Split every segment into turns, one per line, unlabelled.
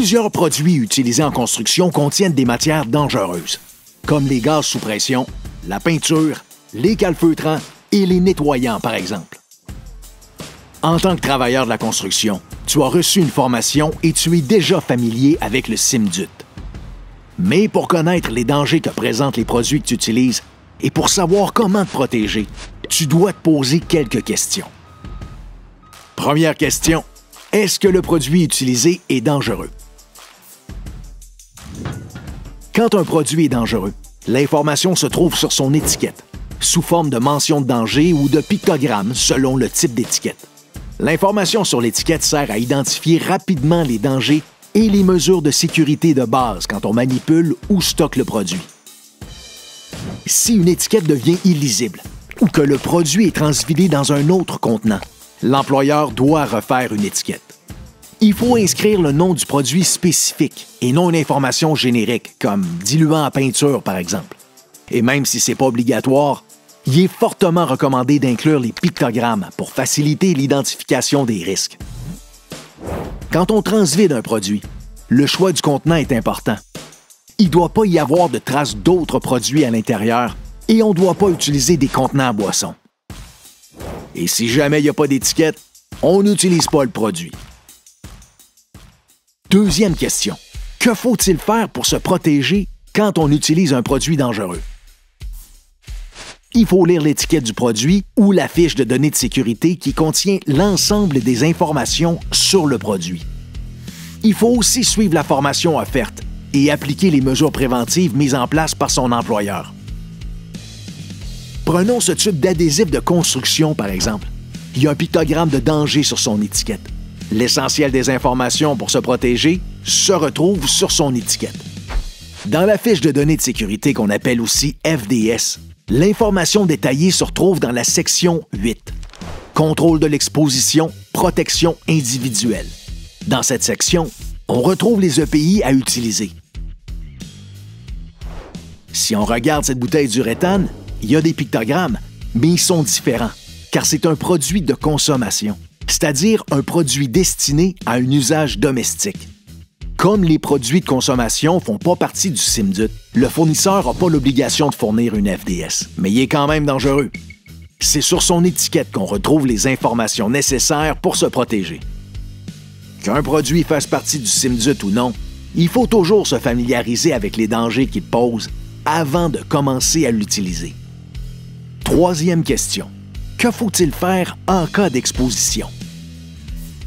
Plusieurs produits utilisés en construction contiennent des matières dangereuses, comme les gaz sous pression, la peinture, les calfeutrants et les nettoyants, par exemple. En tant que travailleur de la construction, tu as reçu une formation et tu es déjà familier avec le CIMDUT. Mais pour connaître les dangers que présentent les produits que tu utilises et pour savoir comment te protéger, tu dois te poser quelques questions. Première question. Est-ce que le produit utilisé est dangereux? Quand un produit est dangereux, l'information se trouve sur son étiquette, sous forme de mention de danger ou de pictogramme selon le type d'étiquette. L'information sur l'étiquette sert à identifier rapidement les dangers et les mesures de sécurité de base quand on manipule ou stocke le produit. Si une étiquette devient illisible ou que le produit est transvidé dans un autre contenant, l'employeur doit refaire une étiquette. Il faut inscrire le nom du produit spécifique et non une information générique, comme diluant à peinture, par exemple. Et même si ce n'est pas obligatoire, il est fortement recommandé d'inclure les pictogrammes pour faciliter l'identification des risques. Quand on transvide un produit, le choix du contenant est important. Il ne doit pas y avoir de traces d'autres produits à l'intérieur et on ne doit pas utiliser des contenants à boissons. Et si jamais il n'y a pas d'étiquette, on n'utilise pas le produit. Deuxième question. Que faut-il faire pour se protéger quand on utilise un produit dangereux? Il faut lire l'étiquette du produit ou la fiche de données de sécurité qui contient l'ensemble des informations sur le produit. Il faut aussi suivre la formation offerte et appliquer les mesures préventives mises en place par son employeur. Prenons ce tube d'adhésif de construction, par exemple. Il y a un pictogramme de danger sur son étiquette. L'essentiel des informations pour se protéger se retrouve sur son étiquette. Dans la fiche de données de sécurité qu'on appelle aussi FDS, l'information détaillée se retrouve dans la section 8. Contrôle de l'exposition, protection individuelle. Dans cette section, on retrouve les EPI à utiliser. Si on regarde cette bouteille d'uréthane, il y a des pictogrammes, mais ils sont différents, car c'est un produit de consommation, c'est-à-dire un produit destiné à un usage domestique. Comme les produits de consommation ne font pas partie du CIMDUT, le fournisseur n'a pas l'obligation de fournir une FDS, mais il est quand même dangereux. C'est sur son étiquette qu'on retrouve les informations nécessaires pour se protéger. Qu'un produit fasse partie du CIMDUT ou non, il faut toujours se familiariser avec les dangers qu'il pose avant de commencer à l'utiliser. Troisième question. Que faut-il faire en cas d'exposition?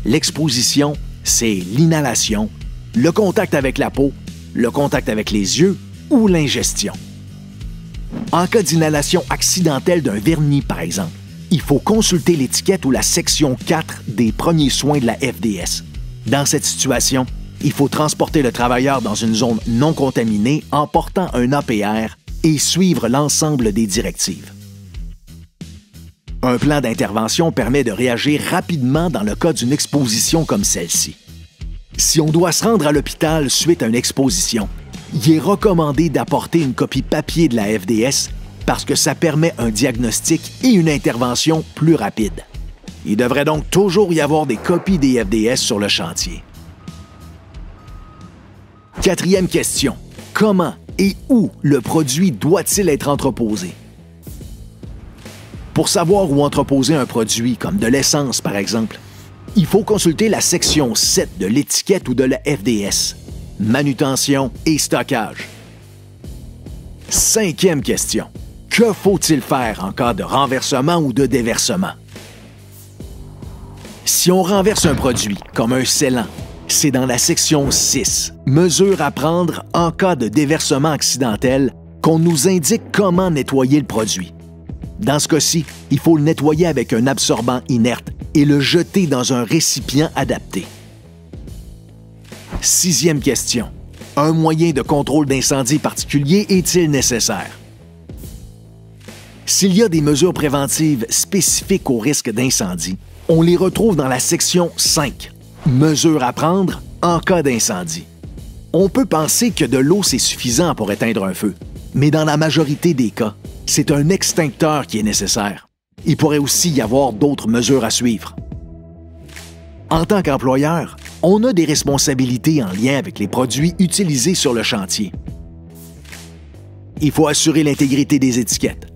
L'exposition, c'est l'inhalation, le contact avec la peau, le contact avec les yeux ou l'ingestion. En cas d'inhalation accidentelle d'un vernis, par exemple, il faut consulter l'étiquette ou la section 4 des premiers soins de la FDS. Dans cette situation, il faut transporter le travailleur dans une zone non contaminée en portant un APR et suivre l'ensemble des directives. Un plan d'intervention permet de réagir rapidement dans le cas d'une exposition comme celle-ci. Si on doit se rendre à l'hôpital suite à une exposition, il est recommandé d'apporter une copie papier de la FDS parce que ça permet un diagnostic et une intervention plus rapide. Il devrait donc toujours y avoir des copies des FDS sur le chantier. Quatrième question. Comment et où le produit doit-il être entreposé? Pour savoir où entreposer un produit, comme de l'essence par exemple, il faut consulter la section 7 de l'étiquette ou de la FDS, manutention et stockage. Cinquième question. Que faut-il faire en cas de renversement ou de déversement? Si on renverse un produit, comme un scellant, c'est dans la section 6, mesures à prendre en cas de déversement accidentel, qu'on nous indique comment nettoyer le produit. Dans ce cas-ci, il faut le nettoyer avec un absorbant inerte et le jeter dans un récipient adapté. Sixième question. Un moyen de contrôle d'incendie particulier est-il nécessaire? S'il y a des mesures préventives spécifiques au risque d'incendie, on les retrouve dans la section 5, mesures à prendre en cas d'incendie. On peut penser que de l'eau, c'est suffisant pour éteindre un feu, mais dans la majorité des cas, c'est un extincteur qui est nécessaire. Il pourrait aussi y avoir d'autres mesures à suivre. En tant qu'employeur, On a des responsabilités en lien avec les produits utilisés sur le chantier. Il faut assurer l'intégrité des étiquettes,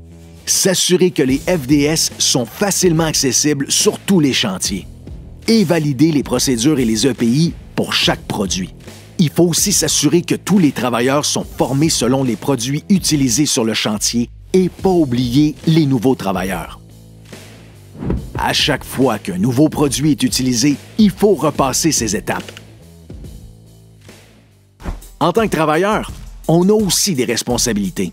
s'assurer que les FDS sont facilement accessibles sur tous les chantiers et valider les procédures et les EPI pour chaque produit. Il faut aussi s'assurer que tous les travailleurs sont formés selon les produits utilisés sur le chantier et pas oublier les nouveaux travailleurs. À chaque fois qu'un nouveau produit est utilisé, il faut repasser ces étapes. En tant que travailleur, on a aussi des responsabilités.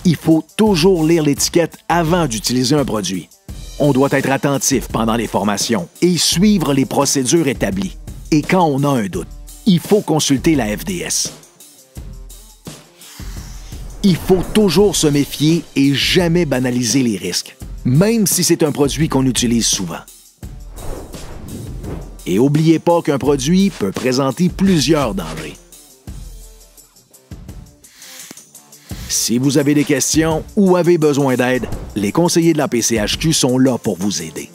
Il faut toujours lire l'étiquette avant d'utiliser un produit. On doit être attentif pendant les formations et suivre les procédures établies. Et quand on a un doute, il faut consulter la FDS. Il faut toujours se méfier et jamais banaliser les risques, même si c'est un produit qu'on utilise souvent. Et n'oubliez pas qu'un produit peut présenter plusieurs dangers. Si vous avez des questions ou avez besoin d'aide, les conseillers de la PCHQ sont là pour vous aider.